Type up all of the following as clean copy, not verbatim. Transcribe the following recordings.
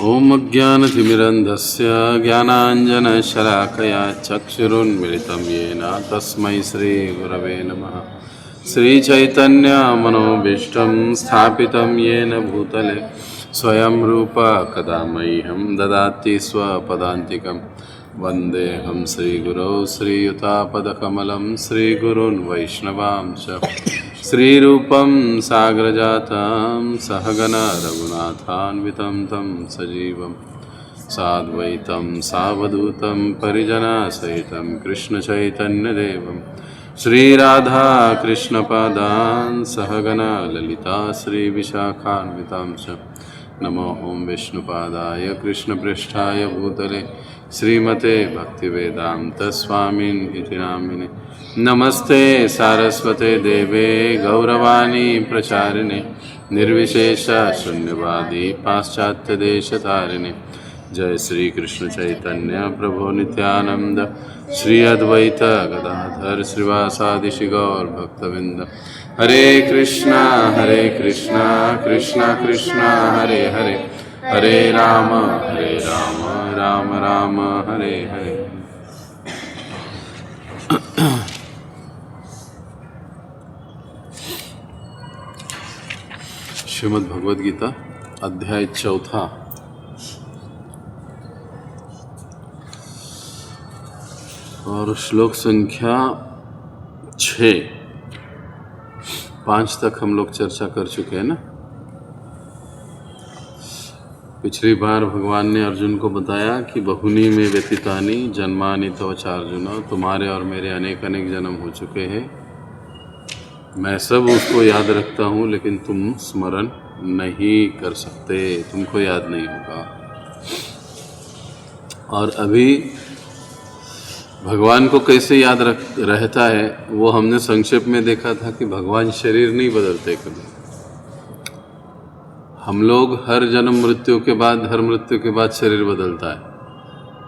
ओम अज्ञानतिमिरन्धस्य ज्ञानाञ्जनशलाकया चक्षुरुन्मिलितं येन तस्मै श्रीगुरवे नमः। श्रीचैतन्यमनोभीष्टं स्थापितं येन भूतले स्वयं रूप कदा मह्यं ददाति स्वपदान्तिकं। वन्देऽहं श्रीगुरौ श्रीयुतापदकमलं श्रीगुरून् वैष्णवांश्च श्रीरूपं साग्रजातं सहगना रघुनाथान्वितं तं सजीवं साद्वैतं सावधूतं परिजनसहितं कृष्णचैतन्यदेवं श्रीराधा कृष्णपादान् सहगना ललिता श्रीविशाखान्वितांश्च। नमो ओं विष्णुपादाय कृष्णपृष्ठाय भूतले श्रीमते भक्तिवेदांत स्वामिन् इति नामिने। नमस्ते सारस्वते देवे गौरवाणी प्रचारिणे निर्विशेष शून्यवादी पाश्चात्य देशतारिणे। जय श्री कृष्ण चैतन्य प्रभु नित्यानंद श्री अद्वैत गदाधर श्रीवासादि गौर भक्तविंद। हरे कृष्णा कृष्णा कृष्णा हरे हरे, हरे राम राम राम हरे हरे। श्रीमद् भगवद गीता अध्याय 4 और श्लोक संख्या 6। 5 तक हम लोग चर्चा कर चुके हैं ना। पिछली बार भगवान ने अर्जुन को बताया कि बहुनी में व्यतीतानि जन्मानि तव च अर्जुन, तुम्हारे और मेरे अनेक अनेक जन्म हो चुके हैं, मैं सब उसको याद रखता हूँ लेकिन तुम स्मरण नहीं कर सकते, तुमको याद नहीं होगा। और अभी भगवान को कैसे याद रहता है वो हमने संक्षेप में देखा था कि भगवान शरीर नहीं बदलते कभी। हम लोग हर जन्म मृत्यु के बाद, हर मृत्यु के बाद शरीर बदलता है,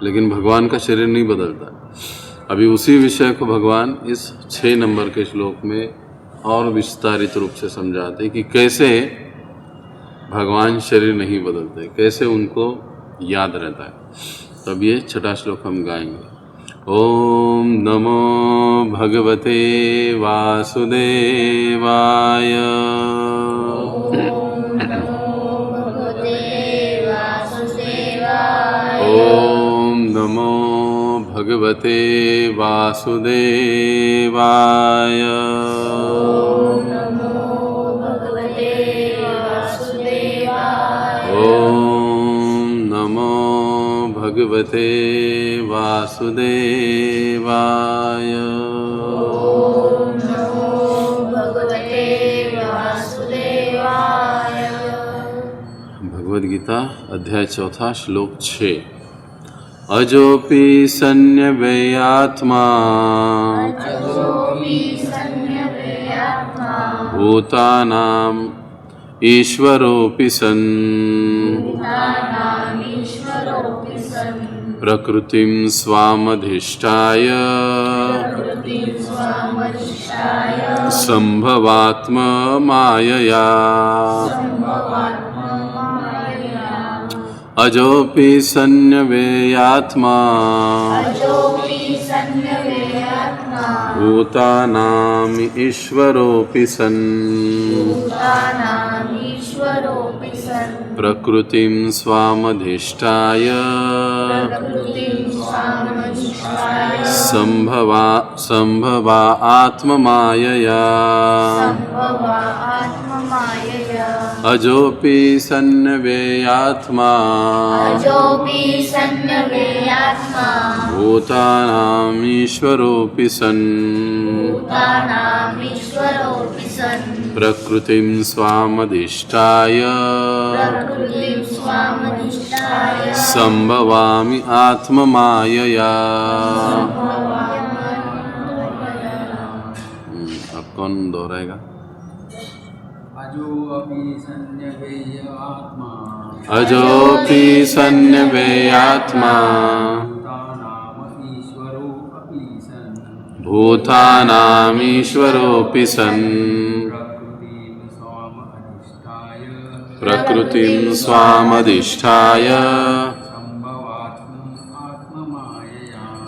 लेकिन भगवान का शरीर नहीं बदलता। अभी उसी विषय को भगवान इस 6 नंबर के श्लोक में और विस्तारित रूप से समझाते कि कैसे भगवान शरीर नहीं बदलते, कैसे उनको याद रहता है। तब ये 6ठा श्लोक हम गाएंगे। ओम नमो भगवते वासुदेवाय। ओम नमो भगवते वासुदेवाय। ओम नमो भगवते वासुदेवाय। भगवद गीता अध्याय 4 श्लोक 6। अजोपि सन्न्यवेयात्मा भूतानां ईश्वरोऽपि सन् प्रकृतिं स्वामधिष्ठाय संभवात्मा मायया। अजोपि सन्न्यवेयात्मा भूतानां ईश्वरोऽपि सन् प्रकृतिं स्वामधिष्ठाय संभवा आत्ममायया। अजोपि सन्न्यवेयात्मा भूतानां ईश्वरोऽपि सन् प्रकृतिं स्वामधिष्ठाय संभवामि आत्ममायया। अब कौन दोहराएगा? अजोपि सन्न्यवेयात्मा भूतानामीश्वरोऽपि सन् प्रकृतिं स्वामधिष्ठाय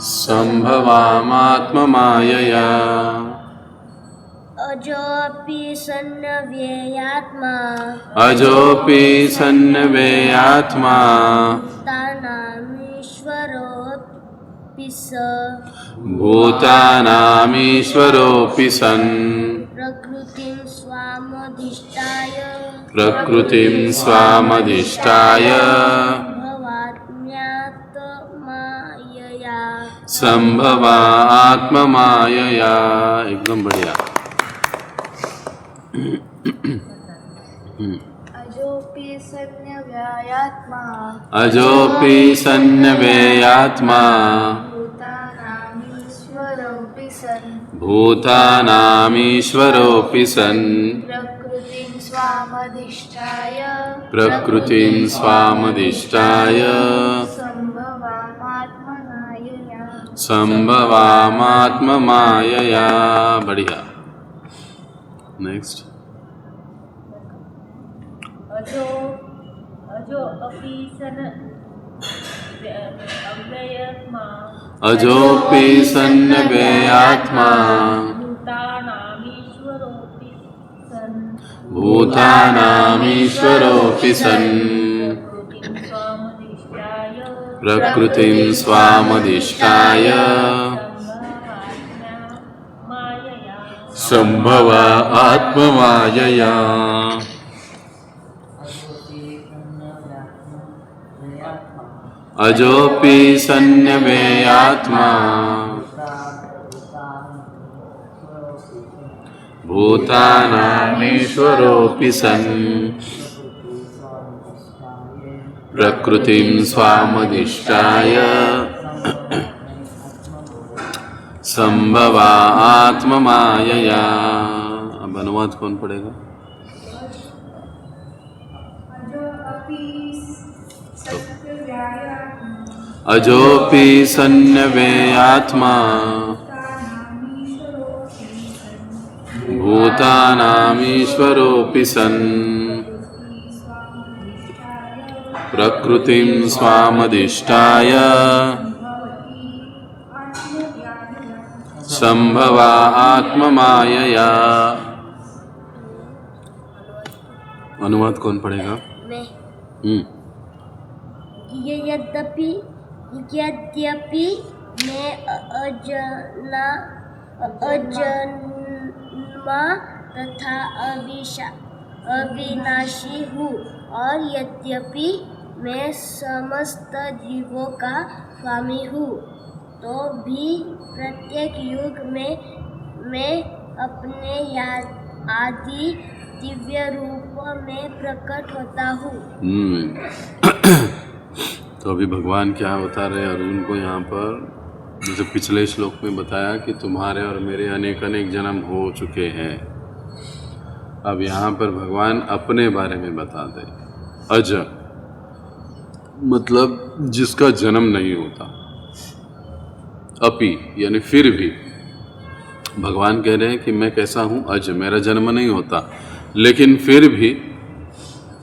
संभवामात्ममायया अजोऽपि सन्नव्ययात्मा भूतानामीश्वरोऽपि सन् प्रकृतिं स्वामधिष्ठाय संभवा आत्ममायया। एकदम बढ़िया। अजोऽपि सन्नव्ययात्मा भूतानामीश्वरोऽपि सन् प्रकृतिं स्वामधिष्ठाय संभवामात्ममायया। बढ़िया। नेक्स्ट। अजोऽपि सन्नव्ययात्मा भूतानामीश्वरोऽपि सन् प्रकृतिं स्वामधिष्ठाय संभवा आत्ममायया। अजोऽपि सन्नव्ययात्मा भूतानामीश्वरोऽपि सन् प्रकृतिं स्वामधिष्ठाय संभवा आत्ममायया। अब अनुवाद कौन पढ़ेगा? अजोऽपि सन्नव्ययात्मा भूतानामीश्वरोऽपि सन् प्रकृतिं स्वामधिष्ठाय संभवा आत्ममायया। अनुवाद कौन पढ़ेगा? मैं। यद्यपि मैं अजन्मा तथा अविनाशी हूँ और यद्यपि मैं समस्त जीवों का स्वामी हूँ, तो भी प्रत्येक युग में मैं अपने आदि दिव्य रूप में प्रकट होता हूँ। तो अभी भगवान क्या बता रहे हैं अर्जुन को यहाँ पर, जैसे पिछले श्लोक में बताया कि तुम्हारे और मेरे अनेक अनेक जन्म हो चुके हैं। अब यहाँ पर भगवान अपने बारे में बता दे। अज मतलब जिसका जन्म नहीं होता, अपि यानी फिर भी भगवान कह रहे हैं कि मैं कैसा हूँ? अज, मेरा जन्म नहीं होता लेकिन फिर भी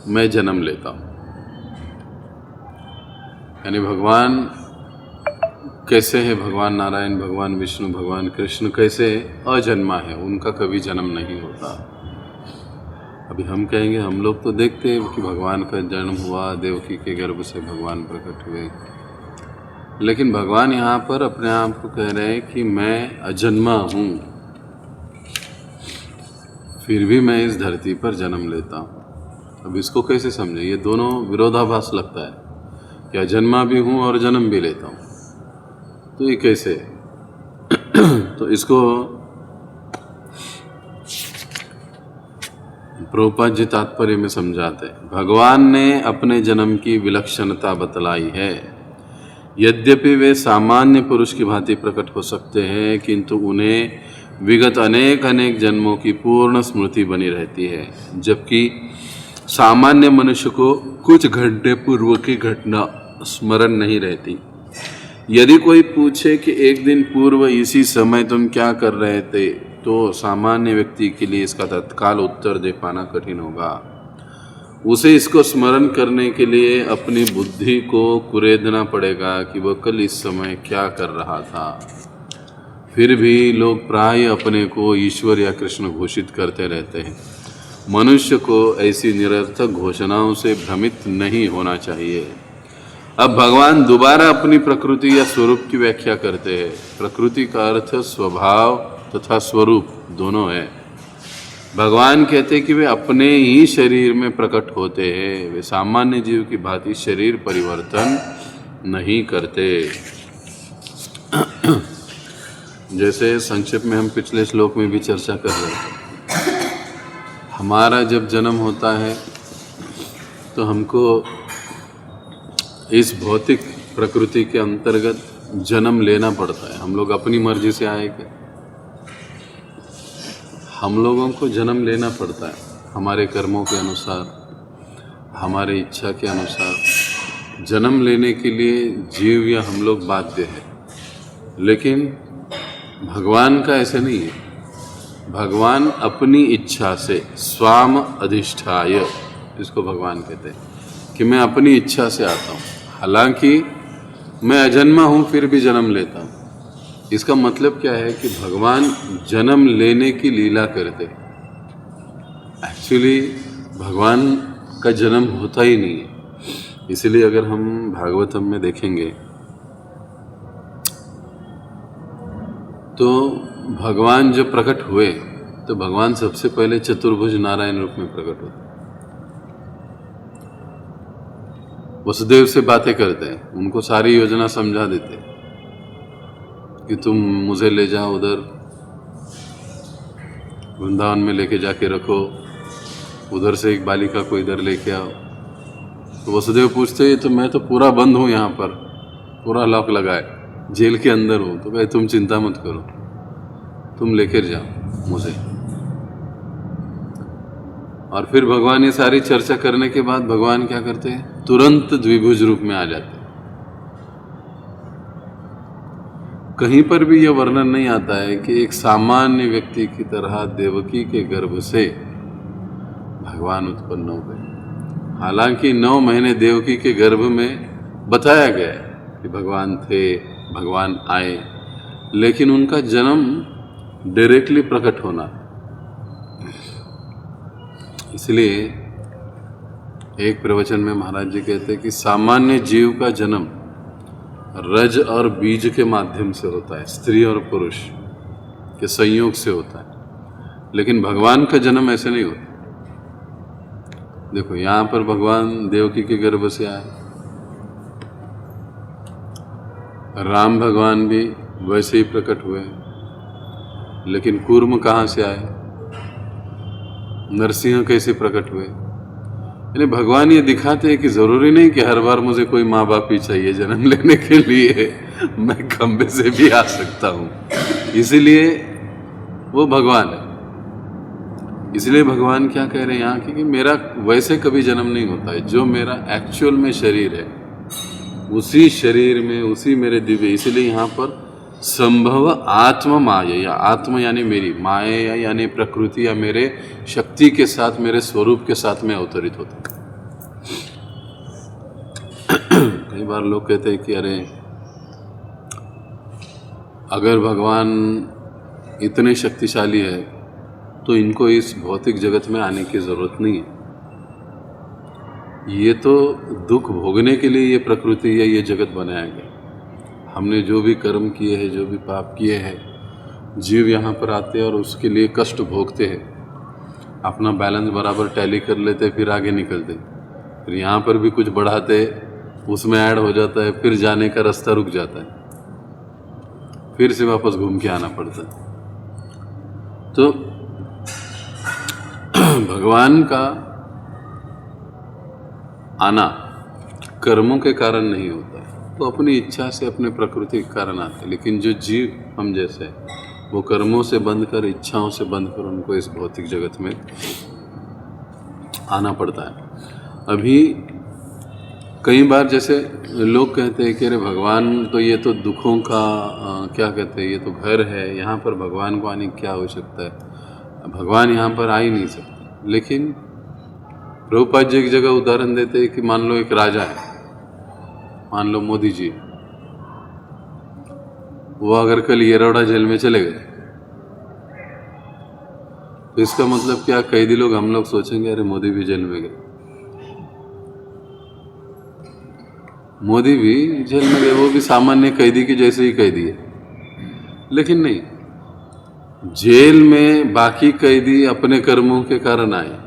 मैं जन्म लेता हूँ। यानी भगवान कैसे है? भगवान नारायण, भगवान विष्णु, भगवान कृष्ण कैसे अजन्मा है, उनका कभी जन्म नहीं होता। अभी हम कहेंगे, हम लोग तो देखते हैं कि भगवान का जन्म हुआ, देवकी के गर्भ से भगवान प्रकट हुए, लेकिन भगवान यहाँ पर अपने आप को कह रहे हैं कि मैं अजन्मा हूँ, फिर भी मैं इस धरती पर जन्म लेता हूँ। अब इसको कैसे समझे? ये दोनों विरोधाभास लगता है कि अजन्मा भी हूँ और जन्म भी लेता हूँ, तो ये कैसे? तो इसको प्रभुपाद जी तात्पर्य में समझाते हैं। भगवान ने अपने जन्म की विलक्षणता बतलाई है। यद्यपि वे सामान्य पुरुष की भांति प्रकट हो सकते हैं, किंतु उन्हें विगत अनेक अनेक जन्मों की पूर्ण स्मृति बनी रहती है, जबकि सामान्य मनुष्य को कुछ घंटे पूर्व की घटना स्मरण नहीं रहती। यदि कोई पूछे कि एक दिन पूर्व इसी समय तुम क्या कर रहे थे, तो सामान्य व्यक्ति के लिए इसका तत्काल उत्तर दे पाना कठिन होगा। उसे इसको स्मरण करने के लिए अपनी बुद्धि को कुरेदना पड़ेगा कि वह कल इस समय क्या कर रहा था। फिर भी लोग प्राय अपने को ईश्वर या कृष्ण घोषित करते रहते हैं। मनुष्य को ऐसी निरर्थक घोषणाओं से भ्रमित नहीं होना चाहिए। अब भगवान दोबारा अपनी प्रकृति या स्वरूप की व्याख्या करते हैं। प्रकृति का अर्थ स्वभाव तथा स्वरूप दोनों है। भगवान कहते हैं कि वे अपने ही शरीर में प्रकट होते हैं। वे सामान्य जीव की भांति शरीर परिवर्तन नहीं करते। जैसे संक्षेप में हम पिछले श्लोक में भी चर्चा कर रहे थे, हमारा जब जन्म होता है तो हमको इस भौतिक प्रकृति के अंतर्गत जन्म लेना पड़ता है। हम लोग अपनी मर्जी से आए क्या? हम लोगों को जन्म लेना पड़ता है हमारे कर्मों के अनुसार, हमारे इच्छा के अनुसार। जन्म लेने के लिए जीव या हम लोग बाध्य है, लेकिन भगवान का ऐसे नहीं है। भगवान अपनी इच्छा से स्वाम अधिष्ठाय, इसको भगवान कहते हैं कि मैं अपनी इच्छा से आता हूँ। हालांकि मैं अजन्मा हूँ फिर भी जन्म लेता हूँ। इसका मतलब क्या है कि भगवान जन्म लेने की लीला करते। एक्चुअली भगवान का जन्म होता ही नहीं है। इसलिए अगर हम भागवतम में देखेंगे तो भगवान जब प्रकट हुए तो भगवान सबसे पहले चतुर्भुज नारायण रूप में प्रकट होते। वसुदेव से बातें करते हैं, उनको सारी योजना समझा देते कि तुम मुझे ले जाओ उधर वृंदावन में लेके जाके रखो, उधर से एक बालिका को इधर लेके आओ। तो वसुदेव पूछते तो मैं तो पूरा बंद हूँ यहाँ पर, पूरा लॉक लगाए, जेल के अंदर हूँ। तो कहे तुम चिंता मत करो, तुम लेकर जाओ मुझे। और फिर भगवान ये सारी चर्चा करने के बाद भगवान क्या करते हैं? तुरंत द्विभुज रूप में आ जाते हैं। कहीं पर भी यह वर्णन नहीं आता है कि एक सामान्य व्यक्ति की तरह देवकी के गर्भ से भगवान उत्पन्न हो गए। हालांकि 9 महीने देवकी के गर्भ में बताया गया है कि भगवान थे, भगवान आए, लेकिन उनका जन्म डायरेक्टली प्रकट होना। इसलिए एक प्रवचन में महाराज जी कहते हैं कि सामान्य जीव का जन्म रज और बीज के माध्यम से होता है, स्त्री और पुरुष के संयोग से होता है। लेकिन भगवान का जन्म ऐसे नहीं होता। देखो यहाँ पर भगवान देवकी के गर्भ से आए, राम भगवान भी वैसे ही प्रकट हुए, लेकिन कूर्म कहाँ से आए? नरसिंह कैसे प्रकट हुए? यानी भगवान ये दिखाते हैं कि जरूरी नहीं कि हर बार मुझे कोई माँ बाप ही चाहिए जन्म लेने के लिए, मैं खंबे से भी आ सकता हूँ। इसीलिए वो भगवान है। इसलिए भगवान क्या कह रहे हैं यहाँ कि मेरा वैसे कभी जन्म नहीं होता है, जो मेरा एक्चुअल में शरीर है उसी शरीर में, उसी मेरे दिव्य। इसलिए यहाँ पर संभव आत्म माया, या आत्म यानी मेरी, माया यानी प्रकृति या मेरे शक्ति के साथ, मेरे स्वरूप के साथ में अवतरित होता। कई बार लोग कहते हैं कि अरे अगर भगवान इतने शक्तिशाली है तो इनको इस भौतिक जगत में आने की जरूरत नहीं है। ये तो दुख भोगने के लिए ये प्रकृति या ये जगत बनाया गया। हमने जो भी कर्म किए हैं, जो भी पाप किए हैं, जीव यहाँ पर आते हैं और उसके लिए कष्ट भोगते हैं, अपना बैलेंस बराबर टैली कर लेते, फिर आगे निकलते। फिर यहाँ पर भी कुछ बढ़ाते, उसमें ऐड हो जाता है, फिर जाने का रास्ता रुक जाता है, फिर से वापस घूम के आना पड़ता है। तो भगवान का आना कर्मों के कारण नहीं होता है, वो अपनी इच्छा से, अपने प्रकृति के कारण आते हैं। लेकिन जो जीव हम जैसे, वो कर्मों से बंध कर, इच्छाओं से बंध कर उनको इस भौतिक जगत में आना पड़ता है। अभी कई बार जैसे लोग कहते हैं कि अरे भगवान तो, ये तो दुखों का क्या कहते हैं, ये तो घर है, यहाँ पर भगवान को आने की क्या आवश्यकता है, भगवान यहाँ पर आ ही नहीं सकते। लेकिन प्रभुपाद जी एक जगह उदाहरण देते हैं कि मान लो एक राजा है, मान लो मोदी जी, वो अगर कल येरवड़ा जेल में चले गए तो इसका मतलब क्या, कैदी लोग हम लोग सोचेंगे अरे मोदी भी जेल में गए, मोदी भी जेल में गए, वो भी सामान्य कैदी की जैसे ही कैदी है। लेकिन नहीं, जेल में बाकी कैदी अपने कर्मों के कारण आए,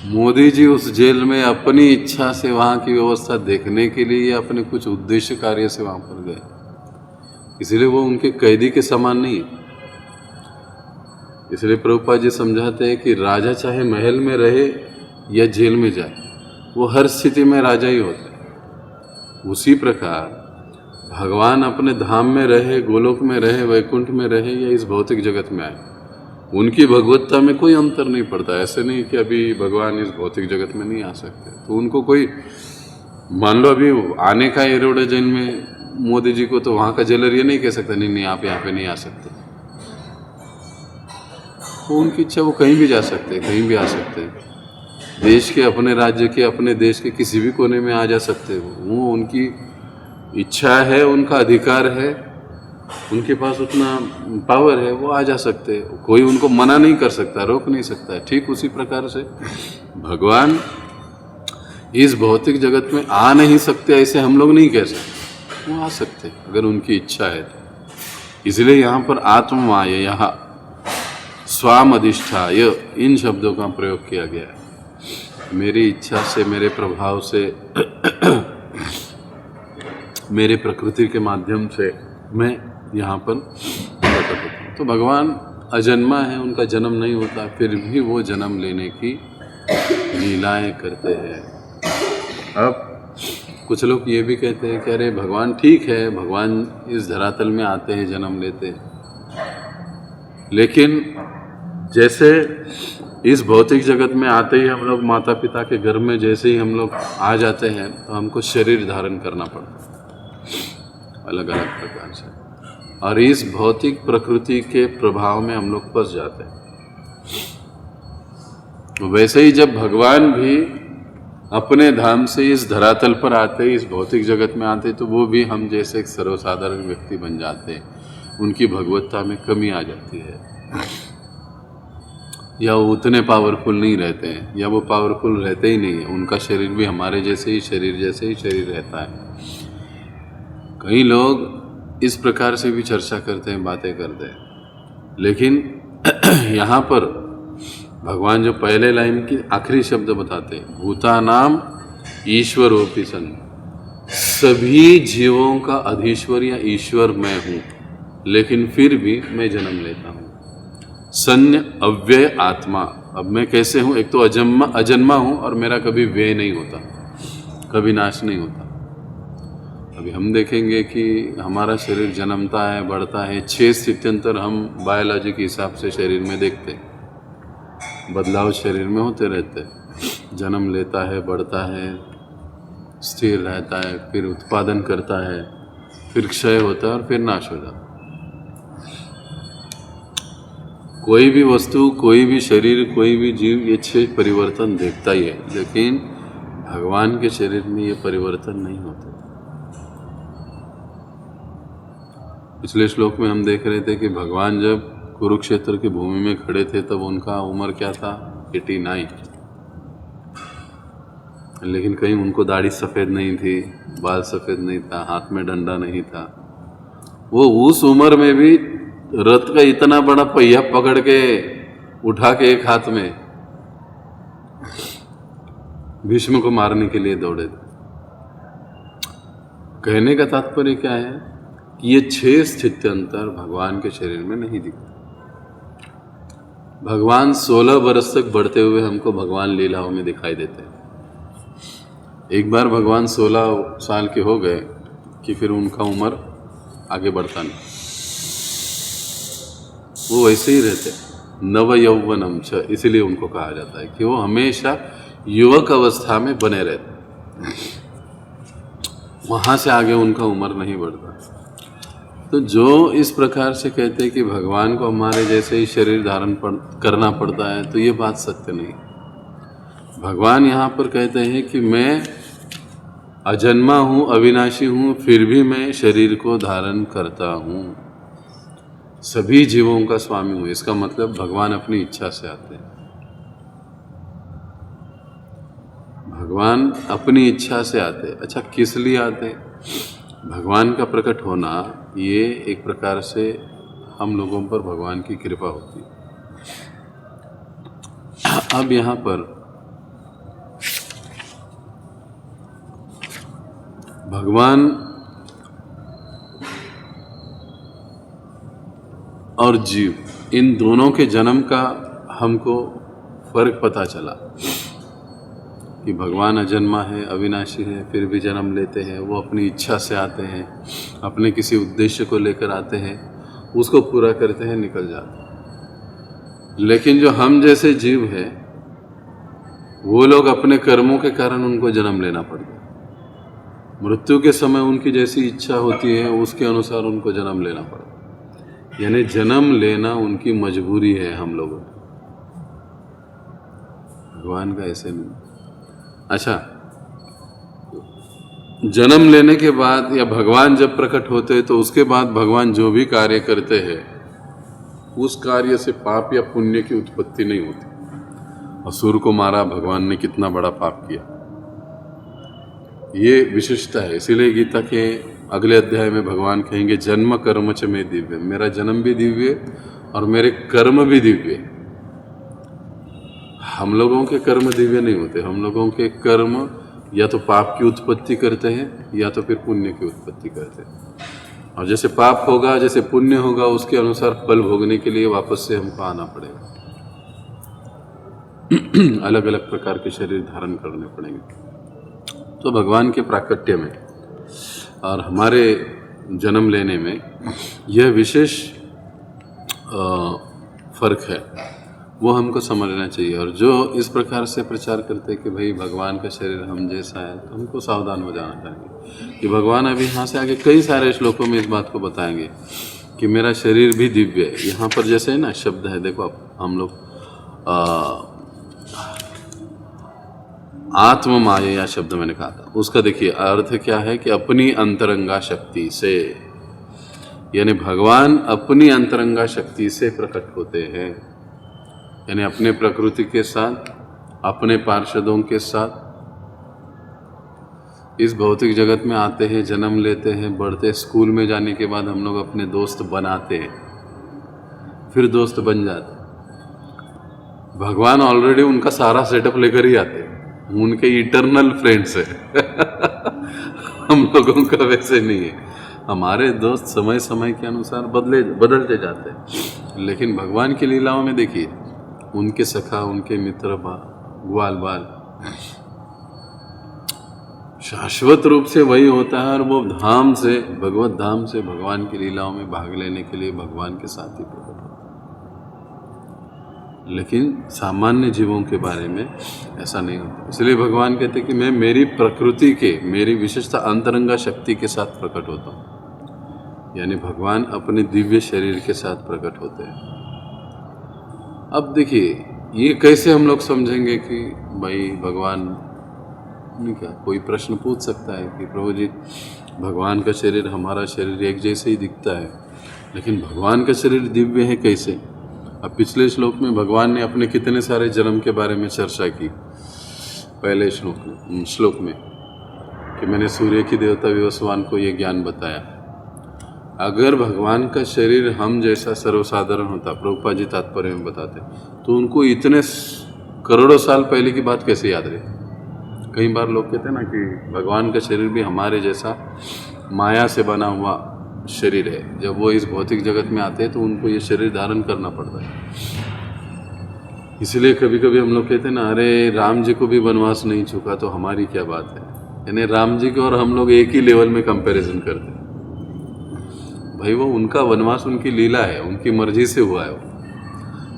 मोदी जी उस जेल में अपनी इच्छा से वहाँ की व्यवस्था देखने के लिए अपने कुछ उद्देश्य कार्य से वहाँ पर गए, इसलिए वो उनके कैदी के समान नहीं है। इसलिए प्रभुपाद जी समझाते हैं कि राजा चाहे महल में रहे या जेल में जाए, वो हर स्थिति में राजा ही होता है। उसी प्रकार भगवान अपने धाम में रहे, गोलोक में रहे, वैकुंठ में रहे या इस भौतिक जगत में आए, उनकी भगवत्ता में कोई अंतर नहीं पड़ता। ऐसे नहीं कि अभी भगवान इस भौतिक जगत में नहीं आ सकते, तो उनको कोई, मान लो अभी आने का येरवड़ा जेल में मोदी जी को, तो वहाँ का जेलर ये नहीं कह सकता नहीं नहीं आप यहाँ पे नहीं आ सकते, वो उनकी इच्छा, वो कहीं भी जा सकते हैं, कहीं भी आ सकते हैं, देश के, अपने राज्य के, अपने देश के किसी भी कोने में आ जा सकते हैं। वो उनकी इच्छा है, उनका अधिकार है, उनके पास उतना पावर है, वो आ जा सकते हैं, कोई उनको मना नहीं कर सकता, रोक नहीं सकता है। ठीक उसी प्रकार से भगवान इस भौतिक जगत में आ नहीं सकते ऐसे हम लोग नहीं कह सकते, वो आ सकते अगर उनकी इच्छा है तो। इसलिए यहाँ पर आत्ममाय, यहाँ स्वाम अधिष्ठाय, इन शब्दों का प्रयोग किया गया है। मेरी इच्छा से, मेरे प्रभाव से, मेरे प्रकृति के माध्यम से मैं यहाँ पर प्रकट होता हूँ। तो भगवान अजन्मा है, उनका जन्म नहीं होता, फिर भी वो जन्म लेने की लीलाएं करते हैं। अब कुछ लोग ये भी कहते हैं कि अरे भगवान ठीक है, भगवान इस धरातल में आते हैं, जन्म लेते हैं, लेकिन जैसे इस भौतिक जगत में आते ही हम लोग माता पिता के घर में जैसे ही हम लोग आ जाते हैं तो हमको शरीर धारण करना पड़ता है अलग अलग प्रकार से, और इस भौतिक प्रकृति के प्रभाव में हम लोग फंस जाते हैं। वैसे ही जब भगवान भी अपने धाम से इस धरातल पर आते, इस भौतिक जगत में आते, तो वो भी हम जैसे एक सर्वसाधारण व्यक्ति बन जाते हैं, उनकी भगवत्ता में कमी आ जाती है, या वो उतने पावरफुल नहीं रहते हैं, या वो पावरफुल रहते ही नहीं है, उनका शरीर भी हमारे जैसे ही शरीर रहता है। कई लोग इस प्रकार से भी चर्चा करते हैं, बातें करते हैं, लेकिन यहाँ पर भगवान जो पहले लाइन की आखिरी शब्द बताते हैं, भूतानाम ईश्वरोपि सन, सभी जीवों का अधीश्वर या ईश्वर मैं हूँ, लेकिन फिर भी मैं जन्म लेता हूँ। सन्य अव्यय आत्मा, अब मैं कैसे हूँ, एक तो अजन्मा हूँ और मेरा कभी व्यय नहीं होता, कभी नाश नहीं होता। अभी हम देखेंगे कि हमारा शरीर जन्मता है, बढ़ता है, 6 स्थित्यंतर हम बायोलॉजी के हिसाब से शरीर में देखते हैं, बदलाव शरीर में होते रहते हैं, जन्म लेता है, बढ़ता है, स्थिर रहता है, फिर उत्पादन करता है, फिर क्षय होता है और फिर नाश हो जाता है। कोई भी वस्तु, कोई भी शरीर, कोई भी जीव ये 6 परिवर्तन देखता ही है, लेकिन भगवान के शरीर में ये परिवर्तन नहीं होते। पिछले श्लोक में हम देख रहे थे कि भगवान जब कुरुक्षेत्र की भूमि में खड़े थे तब उनका उम्र क्या था, 89, लेकिन कहीं उनको दाढ़ी सफ़ेद नहीं थी, बाल सफ़ेद नहीं था, हाथ में डंडा नहीं था। वो उस उम्र में भी रथ का इतना बड़ा पहिया पकड़ के उठा के एक हाथ में भीष्म को मारने के लिए दौड़े थे। कहने का तात्पर्य क्या है कि ये 6 स्थित्यंतर भगवान के शरीर में नहीं दिखते। भगवान 16 वर्ष तक बढ़ते हुए हमको भगवान लीलाओं में दिखाई देते हैं। एक बार भगवान 16 साल के हो गए कि फिर उनका उम्र आगे बढ़ता नहीं, वो वैसे ही रहते, नव यौवनम छ, इसीलिए उनको कहा जाता है कि वो हमेशा युवक अवस्था में बने रहते, वहाँ से आगे उनका उम्र नहीं बढ़ता। तो जो इस प्रकार से कहते हैं कि भगवान को हमारे जैसे ही शरीर धारण करना पड़ता है, तो ये बात सत्य नहीं। भगवान यहाँ पर कहते हैं कि मैं अजन्मा हूँ, अविनाशी हूँ, फिर भी मैं शरीर को धारण करता हूँ, सभी जीवों का स्वामी हूँ। इसका मतलब भगवान अपनी इच्छा से आते हैं। भगवान अपनी इच्छा से आते। अच्छा, किस लिए आते? भगवान का प्रकट होना ये एक प्रकार से हम लोगों पर भगवान की कृपा होती है। अब यहाँ पर भगवान और जीव इन दोनों के जन्म का हमको फर्क पता चला कि भगवान अजन्मा है, अविनाशी है, फिर भी जन्म लेते हैं। वो अपनी इच्छा से आते हैं, अपने किसी उद्देश्य को लेकर आते हैं, उसको पूरा करते हैं, निकल जाते हैं। लेकिन जो हम जैसे जीव हैं, वो लोग अपने कर्मों के कारण उनको जन्म लेना पड़ता है। मृत्यु के समय उनकी जैसी इच्छा होती है उसके अनुसार उनको जन्म लेना पड़ता है। यानी जन्म लेना उनकी मजबूरी है हम लोगों की, भगवान का ऐसे नहीं। अच्छा, जन्म लेने के बाद या भगवान जब प्रकट होते हैं तो उसके बाद भगवान जो भी कार्य करते हैं उस कार्य से पाप या पुण्य की उत्पत्ति नहीं होती। असुर को मारा, भगवान ने कितना बड़ा पाप किया, ये विशिष्टता है। इसीलिए गीता के अगले अध्याय में भगवान कहेंगे जन्म कर्म च में दिव्य, मेरा जन्म भी दिव्य और मेरे कर्म भी दिव्य। हम लोगों के कर्म दिव्य नहीं होते। हम लोगों के कर्म या तो पाप की उत्पत्ति करते हैं या तो फिर पुण्य की उत्पत्ति करते हैं। और जैसे पाप होगा, जैसे पुण्य होगा, उसके अनुसार फल भोगने के लिए वापस से हमको आना पड़ेगा। अलग अलग प्रकार के शरीर धारण करने पड़ेंगे। तो भगवान के प्राकट्य में और हमारे जन्म लेने में यह विशेष फर्क है, वो हमको समझना चाहिए। और जो इस प्रकार से प्रचार करते हैं कि भाई भगवान का शरीर हम जैसा है, तो हमको सावधान हो जाना चाहिए कि भगवान अभी यहाँ से आगे कई सारे श्लोकों में इस बात को बताएंगे कि मेरा शरीर भी दिव्य है। यहाँ पर जैसे है ना शब्द है, देखो आप, हम लोग आत्म माया शब्द मैंने कहा था, उसका देखिए अर्थ क्या है कि अपनी अंतरंगा शक्ति से, यानी भगवान अपनी अंतरंगा शक्ति से प्रकट होते हैं। यानी अपने प्रकृति के साथ, अपने पार्षदों के साथ इस भौतिक जगत में आते हैं, जन्म लेते हैं, बढ़ते हैं। स्कूल में जाने के बाद हम लोग अपने दोस्त बनाते हैं, फिर दोस्त बन जाते हैं। भगवान ऑलरेडी उनका सारा सेटअप लेकर ही आते हैं, उनके इटर्नल फ्रेंड्स है। हम लोगों का वैसे नहीं है। हमारे दोस्त समय समय के अनुसार बदलते जाते हैं। लेकिन भगवान की लीलाओं में देखिए, उनके सखा, उनके मित्र, ग्वाल बाल शाश्वत रूप से वही होता है। और वो धाम से, भगवत धाम से भगवान की लीलाओं में भाग लेने के लिए भगवान के साथ ही प्रकट होता है। लेकिन सामान्य जीवों के बारे में ऐसा नहीं होता। इसलिए भगवान कहते हैं कि मैं मेरी प्रकृति के, मेरी विशेषता अंतरंगा शक्ति के साथ प्रकट होता हूँ। यानी भगवान अपने दिव्य शरीर के साथ प्रकट होते हैं। अब देखिए, ये कैसे हम लोग समझेंगे कि भाई भगवान नहीं, क्या कोई प्रश्न पूछ सकता है कि प्रभु जी भगवान का शरीर, हमारा शरीर एक जैसे ही दिखता है, लेकिन भगवान का शरीर दिव्य है कैसे? अब पिछले श्लोक में भगवान ने अपने कितने सारे जन्म के बारे में चर्चा की। पहले श्लोक में कि मैंने सूर्य की देवता विवस्वान को ये ज्ञान बताया। अगर भगवान का शरीर हम जैसा सर्वसाधारण होता, प्रभुपाद जी तात्पर्य में बताते, तो उनको इतने करोड़ों साल पहले की बात कैसे याद रहे? कई बार लोग कहते हैं ना कि भगवान का शरीर भी हमारे जैसा माया से बना हुआ शरीर है। जब वो इस भौतिक जगत में आते हैं तो उनको ये शरीर धारण करना पड़ता है। इसलिए कभी कभी हम लोग कहते हैं ना, अरे राम जी को भी वनवास नहीं चुका तो हमारी क्या बात है। यानी राम जी को और हम लोग एक ही लेवल में कंपैरिजन करते हैं। भाई वो उनका वनवास उनकी लीला है, उनकी मर्जी से हुआ है।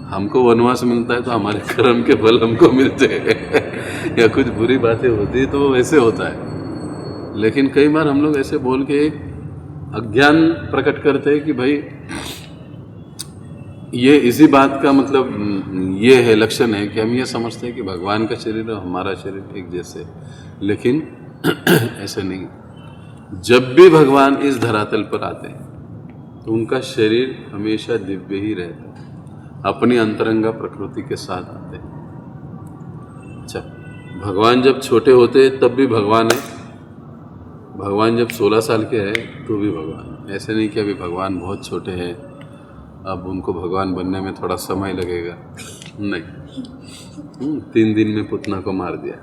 हमको वनवास मिलता है तो हमारे कर्म के फल हमको मिलते हैं या कुछ बुरी बातें होती तो वैसे होता है। लेकिन कई बार हम लोग ऐसे बोल के अज्ञान प्रकट करते हैं कि भाई ये इसी बात का मतलब ये है, लक्षण है कि हम ये समझते हैं कि भगवान का शरीर और हमारा शरीर एक जैसे, लेकिन ऐसा नहीं। जब भी भगवान इस धरातल पर आते हैं तो उनका शरीर हमेशा दिव्य ही रहता है, अपनी अंतरंगा प्रकृति के साथ आते हैं। अच्छा, भगवान जब छोटे होते तब भी भगवान है, भगवान जब 16 साल के हैं तो भी भगवान। ऐसे नहीं कि अभी भगवान बहुत छोटे हैं, अब उनको भगवान बनने में थोड़ा समय लगेगा, नहीं। 3 दिन में पुतना को मार दिया,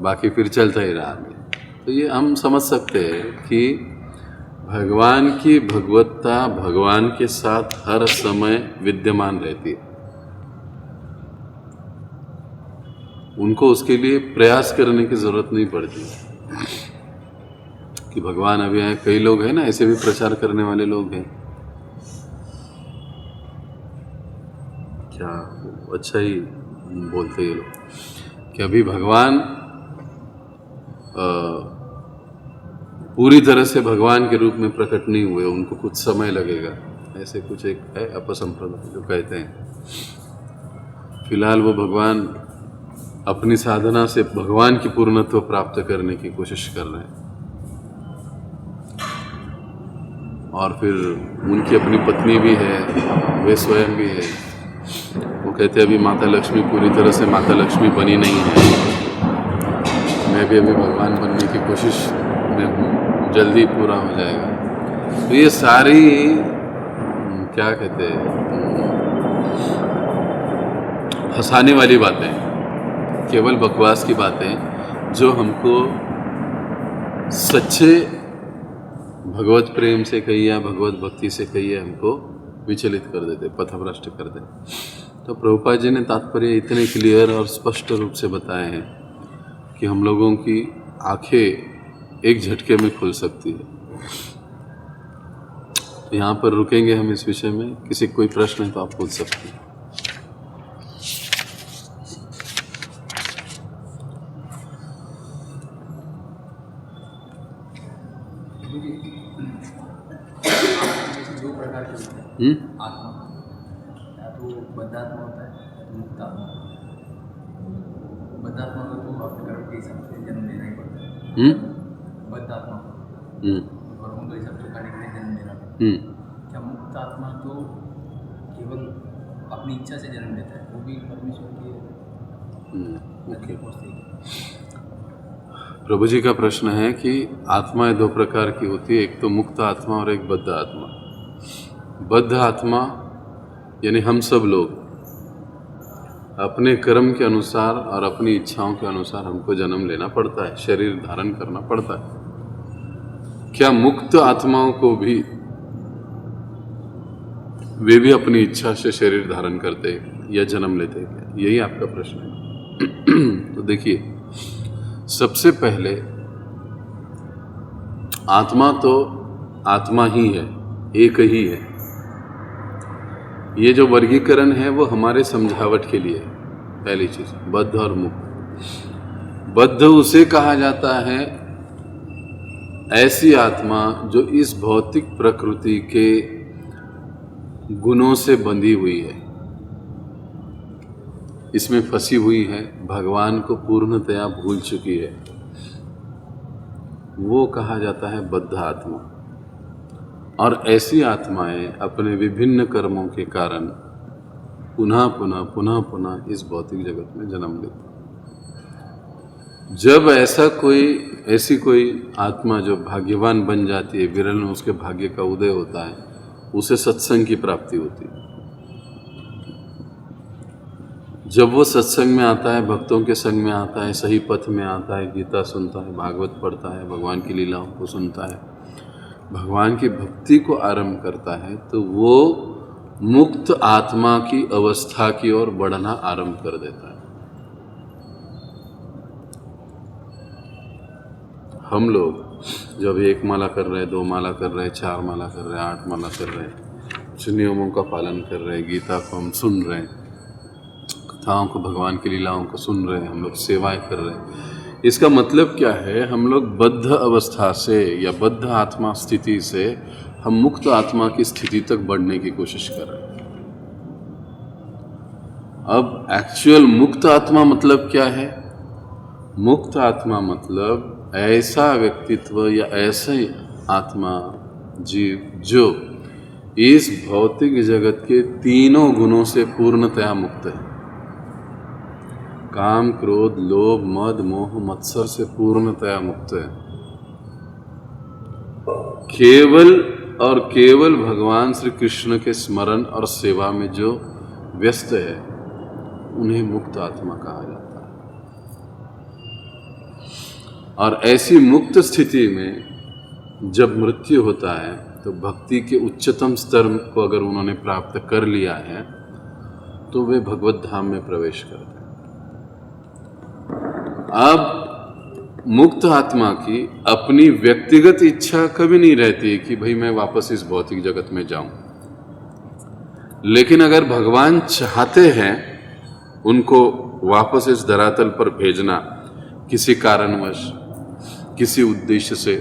बाकी फिर चलता ही रहा आगे। तो ये हम समझ सकते हैं कि भगवान की भगवत्ता भगवान के साथ हर समय विद्यमान रहती है। उनको उसके लिए प्रयास करने की जरूरत नहीं पड़ती कि भगवान अभी आए। कई लोग हैं ना ऐसे भी प्रचार करने वाले लोग हैं, क्या अच्छा ही बोलते ये लोग कि अभी भगवान पूरी तरह से भगवान के रूप में प्रकट नहीं हुए, उनको कुछ समय लगेगा। ऐसे कुछ एक है अपसंप्रदाय जो कहते हैं। फिलहाल वो भगवान अपनी साधना से भगवान की पूर्णत्व प्राप्त करने की कोशिश कर रहे हैं, और फिर उनकी अपनी पत्नी भी है, वे स्वयं भी है। वो कहते हैं अभी माता लक्ष्मी पूरी तरह से माता लक्ष्मी बनी नहीं है, मैं भी अभी भगवान बनने की कोशिश में हूँ, जल्दी पूरा हो जाएगा। तो ये सारी क्या कहते हैं, हंसाने वाली बातें, केवल बकवास की बातें जो हमको सच्चे भगवत प्रेम से कहिए या भगवत भक्ति से कहिए हमको विचलित कर देते, पथभ्रष्ट कर देते। तो प्रभुपाद जी ने तात्पर्य इतने क्लियर और स्पष्ट रूप से बताए हैं कि हम लोगों की आंखें एक झटके में खुल सकती है। तो यहाँ पर रुकेंगे हम इस विषय में। किसी कोई प्रश्न है तो आप पूछ सकते हैं। दो प्रकार के होते हैं आत्मा, या तो बद्धात्मा होता है या तो मुक्त आत्मा। बद्धात्मा को तो अपने कर्म के हिसाब से जन्म लेना ही पड़ता है। बद्धात्मा कर्मों के हिसाब से करने के लिए जन्म लेना पड़ता है। क्या मुक्त आत्मा तो केवल अपनी इच्छा से जन्म लेता है, वो भी परमेश्वर के पहुँचते हैं। प्रभु जी का प्रश्न है कि आत्माएं दो प्रकार की होती है, एक तो मुक्त आत्मा और एक बद्ध आत्मा। बद्ध आत्मा यानी हम सब लोग अपने कर्म के अनुसार और अपनी इच्छाओं के अनुसार हमको जन्म लेना पड़ता है, शरीर धारण करना पड़ता है। क्या मुक्त आत्माओं को भी वे भी अपनी इच्छा से शरीर धारण करते या जन्म लेते हैं? यही आपका प्रश्न है। तो देखिए, सबसे पहले आत्मा तो आत्मा ही है, एक ही है। ये जो वर्गीकरण है वो हमारे समझावट के लिए है। पहली चीज, बद्ध और मुक्त। बद्ध उसे कहा जाता है ऐसी आत्मा जो इस भौतिक प्रकृति के गुणों से बंधी हुई है, इसमें फंसी हुई है, भगवान को पूर्णतया भूल चुकी है, वो कहा जाता है बद्ध आत्मा। और ऐसी आत्माएं अपने विभिन्न कर्मों के कारण पुनः पुनः इस भौतिक जगत में जन्म लेती। जब ऐसी कोई आत्मा जो भाग्यवान बन जाती है, विरल में उसके भाग्य का उदय होता है, उसे सत्संग की प्राप्ति होती है। जब वो सत्संग में आता है, भक्तों के संग में आता है, सही पथ में आता है, गीता सुनता है, भागवत पढ़ता है, भगवान की लीलाओं को सुनता है, भगवान की भक्ति को आरंभ करता है, तो वो मुक्त आत्मा की अवस्था की ओर बढ़ना आरंभ कर देता है। हम लोग जब 1 माला कर रहे हैं, 2 माला कर रहे हैं, 4 माला कर रहे हैं, 8 माला कर रहे हैं, कुछ नियमों का पालन कर रहे हैं, गीता को हम सुन रहे हैं, कथाओं को, भगवान की लीलाओं को सुन रहे हैं, हम लोग सेवाएं कर रहे हैं। इसका मतलब क्या है? हम लोग बद्ध अवस्था से या बद्ध आत्मा स्थिति से हम मुक्त आत्मा की स्थिति तक बढ़ने की कोशिश कर रहे हैं। अब एक्चुअल मुक्त आत्मा मतलब क्या है? मुक्त आत्मा मतलब ऐसा व्यक्तित्व या ऐसा आत्मा जीव जो इस भौतिक जगत के तीनों गुणों से पूर्णतया मुक्त है। काम, क्रोध, लोभ, मद, मोह, मत्सर से पूर्णतया मुक्त है। केवल और केवल भगवान श्री कृष्ण के स्मरण और सेवा में जो व्यस्त है उन्हें मुक्त आत्मा कहा जाता है। और ऐसी मुक्त स्थिति में जब मृत्यु होता है तो भक्ति के उच्चतम स्तर को अगर उन्होंने प्राप्त कर लिया है तो वे भगवत धाम में प्रवेश करते हैं। अब मुक्त आत्मा की अपनी व्यक्तिगत इच्छा कभी नहीं रहती कि भाई मैं वापस इस भौतिक जगत में जाऊं, लेकिन अगर भगवान चाहते हैं उनको वापस इस धरातल पर भेजना किसी कारणवश, किसी उद्देश्य से,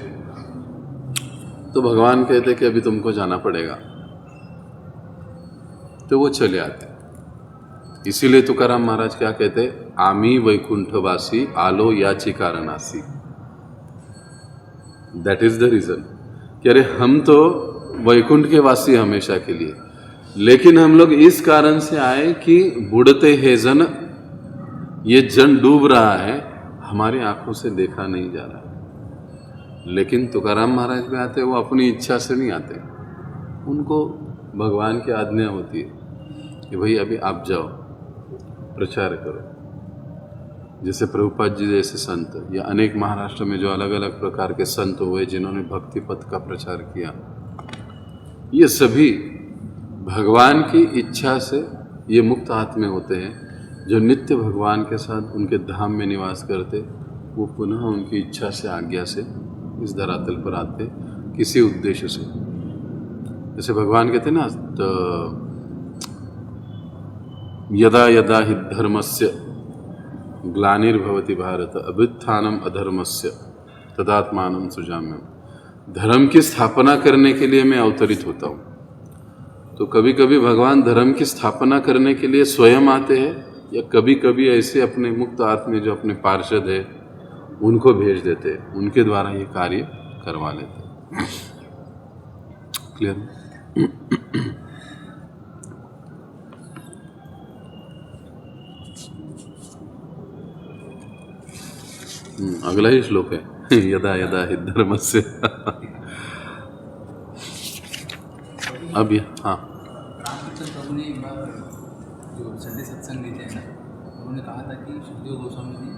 तो भगवान कहते कि अभी तुमको जाना पड़ेगा, तो वो चले आते। इसीलिए तुकाराम महाराज क्या कहते? आमी वैकुंठवासी आलो याची कारणासी। दैट इज द रीजन कि अरे हम तो वैकुंठ के वासी हमेशा के लिए, लेकिन हम लोग इस कारण से आए कि बुढ़ते हैं जन, ये जन डूब रहा है, हमारी आंखों से देखा नहीं जा रहा। लेकिन तुकाराम महाराज भी आते, वो अपनी इच्छा से नहीं आते, उनको भगवान की आज्ञा होती है कि भाई अभी आप जाओ, प्रचार करो। जैसे प्रभुपाद जी जैसे संत या अनेक महाराष्ट्र में जो अलग अलग प्रकार के संत हुए जिन्होंने भक्ति पथ का प्रचार किया, ये सभी भगवान की इच्छा से ये मुक्त आत्मे होते हैं जो नित्य भगवान के साथ उनके धाम में निवास करते। वो पुनः उनकी इच्छा से, आज्ञा से इस धरातल पर आते किसी उद्देश्य से। जैसे भगवान कहते ना, तो यदा यदा हि धर्मस्य ग्लानिर्भवति भारत अभ्युत्थानम अधर्मस्य तदात्मानं सृजाम्यहम्। धर्म की स्थापना करने के लिए मैं अवतरित होता हूँ। तो कभी कभी भगवान धर्म की स्थापना करने के लिए स्वयं आते हैं, या कभी कभी ऐसे अपने मुक्त आत्मा जो अपने पार्षद है उनको भेज देते हैं, उनके द्वारा ये कार्य करवा लेते हैं। क्लियर? अगला ही श्लोक है यदा यदा हि धर्मस्य। अब ये हाँ, रामकृष्ण प्रभु ने एक बार जो संडे सत्संग देते हैं ना, उन्होंने कहा था कि सुखदेव गोस्वामी ने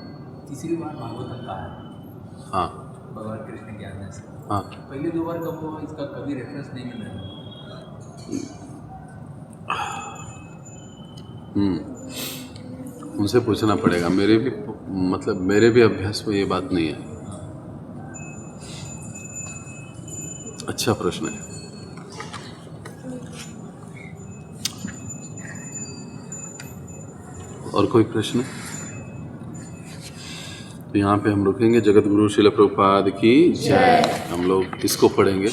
तीसरी बार भागवतम कहा है। हाँ, भगवान कृष्ण की आज्ञा से। हाँ, पहले दो बार कब हुआ इसका कभी रेफरेंस नहीं मिल रहा। उनसे पूछना पड़ेगा। मेरे भी अभ्यास में ये बात नहीं है। अच्छा प्रश्न है। और कोई प्रश्न? तो यहाँ पे हम रुकेंगे। जगत गुरु श्रील प्रभुपाद की जय। हम लोग इसको पढ़ेंगे,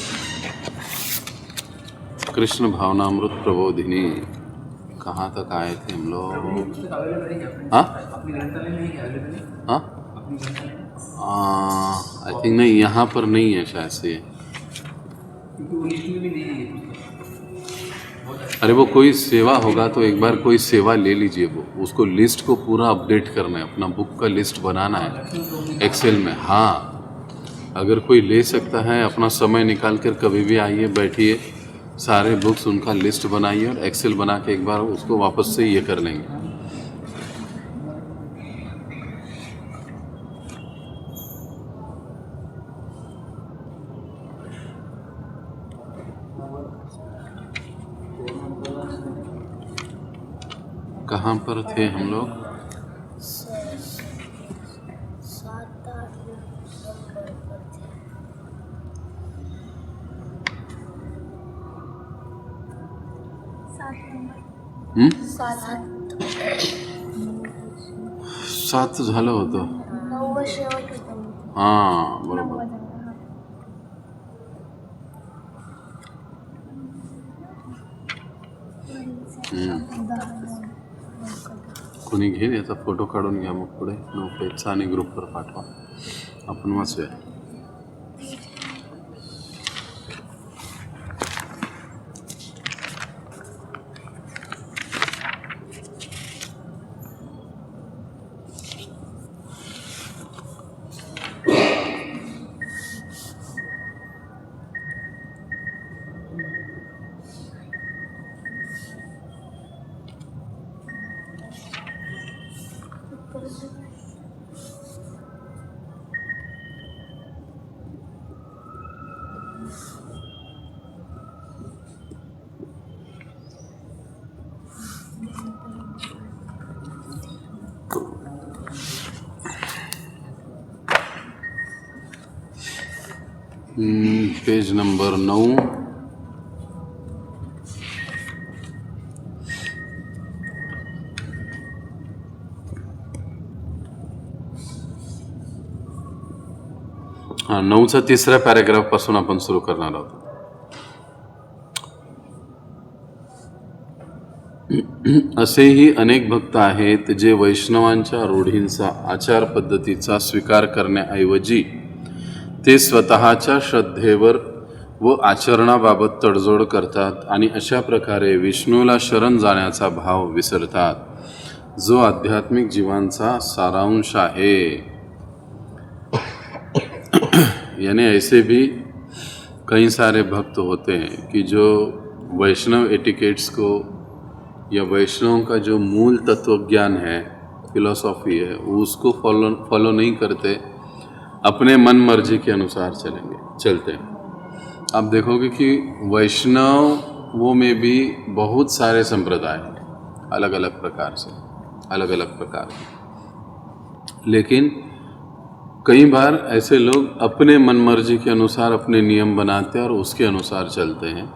कृष्ण भावनामृत प्रबोधिनी। कहाँ तक आए थे हम लोग? हाँ हाँ, आई थिंक नहीं, यहाँ पर नहीं है शायद से। अरे वो कोई सेवा होगा तो एक बार कोई सेवा ले लीजिए, वो उसको लिस्ट को पूरा अपडेट करना है, अपना बुक का लिस्ट बनाना है एक्सेल में। हाँ, अगर कोई ले सकता है अपना समय निकाल कर कभी भी आइए, बैठिए, सारे बुक्स उनका लिस्ट बनाइए और एक्सेल बना के एक बार उसको वापस से ये कर लेंगे। कहाँ पर थे हम लोग? 7-8 नंबर पर थे। 7 झालं होतं. 9 शेवट होतं. हां, बरोबर. कोणी घेईन याचा फोटो काढून घ्या मग पुढे 9 पेजचा आणि ग्रुपवर पाठवा, आपण वाचूया. Page number 9. हां, 9चा 3रा पॅराग्राफ पासून आपण सुरू करणार आहोत. असेही अनेक भक्त आहेत जे वैष्णवांच्या रूढींचा, आचार पद्धतीचा स्वीकार करण्याऐवजी ते स्वतःच्या श्रद्धेवर व आचरणाबाबत तडजोड करतात आणि अशा प्रकारे विष्णूला शरण जाण्याचा भाव विसरतात, जो आध्यात्मिक जीवांचा सारांश आहे. यानी ऐसे भी कई सारे भक्त होते हैं कि जो वैष्णव एटिकेट्स को या वैष्णव का जो मूल तत्वज्ञान है, फिलॉसफी है, उसको फॉलो नहीं करते, अपने मन मर्जी के अनुसार चलते हैं. आप देखोगे कि वैष्णवों में भी बहुत सारे संप्रदाय हैं, अलग अलग प्रकार के. लेकिन कई बार ऐसे लोग अपने मन मर्जी के अनुसार अपने नियम बनाते हैं और उसके अनुसार चलते हैं.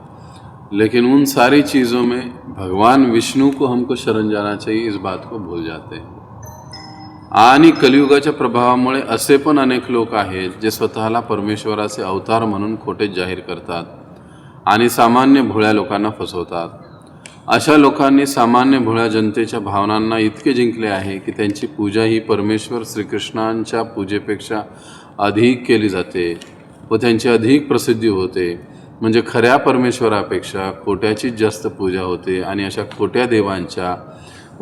लेकिन उन सारी चीज़ों में भगवान विष्णु को हमको शरण जाना चाहिए, इस बात को भूल जाते हैं. आणि कलियुगाच्या प्रभावामुळे असे पण अनेक लोक आहेत जे स्वतःला परमेश्वराचे अवतार म्हणून खोटे जाहीर करतात आणि सामान्य भोळ्या लोकांना फसवतात. अशा लोकांनी सामान्य भोळ्या जनतेच्या भावनांना इतके जिंकले आहे की त्यांची पूजा ही परमेश्वर श्रीकृष्णांच्या पूजेपेक्षा अधिक केली जाते व त्यांची अधिक प्रसिद्धी होते. म्हणजे खऱ्या परमेश्वरापेक्षा खोट्याचीच जास्त पूजा होते आणि अशा खोट्या देवांच्या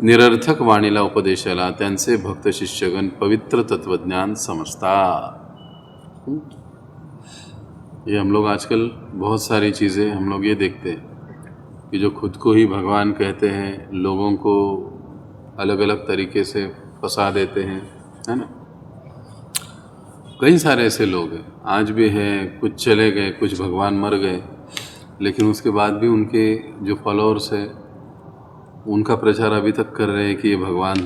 निरर्थक वाणीला, उपदेशाला त्यांचे भक्त शिष्यगण पवित्र तत्वज्ञान समझतात. ये हम लोग आजकल बहुत सारी चीज़ें हम लोग ये देखते हैं कि जो खुद को ही भगवान कहते हैं, लोगों को अलग अलग तरीके से फंसा देते हैं, है ना. कई सारे ऐसे लोग हैं, आज भी हैं. कुछ चले गए, कुछ भगवान मर गए, लेकिन उसके बाद भी उनके जो फॉलोअर्स हैं उनका प्रचार अभी तक कर रहे हैं कि ये भगवान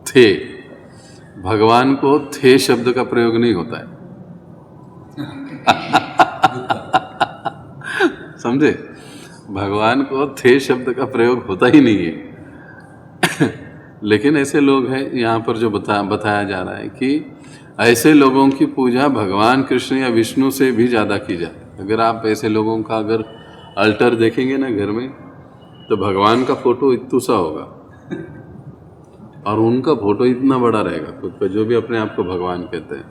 थे. भगवान को थे शब्द का प्रयोग नहीं होता है. समझे, भगवान को थे शब्द का प्रयोग होता ही नहीं है. लेकिन ऐसे लोग हैं यहाँ पर जो बताया जा रहा है कि ऐसे लोगों की पूजा भगवान कृष्ण या विष्णु से भी ज़्यादा की जाती. अगर आप ऐसे लोगों का अगर अल्टर देखेंगे ना घर में, तो भगवान का फोटो इतना सा होगा और उनका फोटो इतना बड़ा रहेगा खुद का, जो भी अपने आप को भगवान कहते हैं.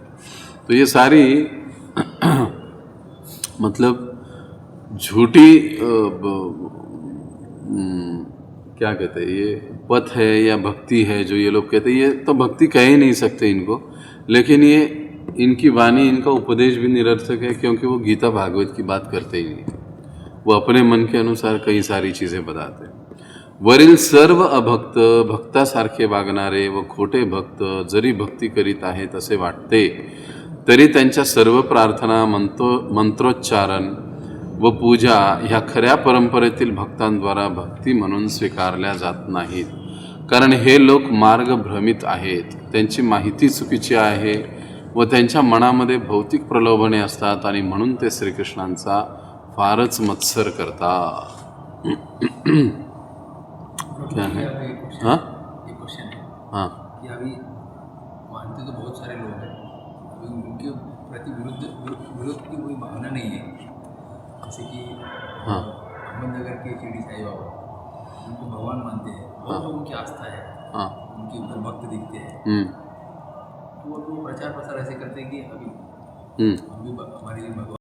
तो ये सारी मतलब झूठी क्या कहते हैं, ये पथ है या भक्ति है जो ये लोग कहते हैं. ये तो भक्ति कह ही नहीं सकते इनको, लेकिन ये इनकी वाणी, इनका उपदेश भी निरर्थक है, क्योंकि वो गीता भागवत की बात करते ही नहीं. वो अपने मन के अनुसार कई सारी चीज़ें बताते. वरील सर्व अभक्त भक्तासारखे वागणारे व खोटे भक्त जरी भक्ती करीत आहेत असे वाटते, तरी त्यांच्या सर्व प्रार्थना, मंत्रोच्चारण व पूजा ह्या खऱ्या परंपरेतील भक्तांद्वारा भक्ती म्हणून स्वीकारल्या जात नाहीत. कारण हे लोक मार्गभ्रमित आहेत, त्यांची माहिती चुकीची आहे व त्यांच्या मनामध्ये भौतिक प्रलोभने असतात आणि म्हणून ते श्रीकृष्णांचा फारच मत्सर करतात. क्या है? हाँ, एक क्वेश्चन है. हाँ, कि अभी मानते तो बहुत सारे लोग हैं, अभी उनके प्रति विरोध की कोई भावना नहीं है. जैसे कि हाँ, अहमदनगर के शिरडी साई बाबा, उनको भगवान मानते हैं, बहुत लोग उनकी आस्था है, हाँ। उनके ऊपर भक्त दिखते हैं, हम्म। तो वो प्रचार प्रसार ऐसे करते हैं कि अभी हम्म। हमारी भगवान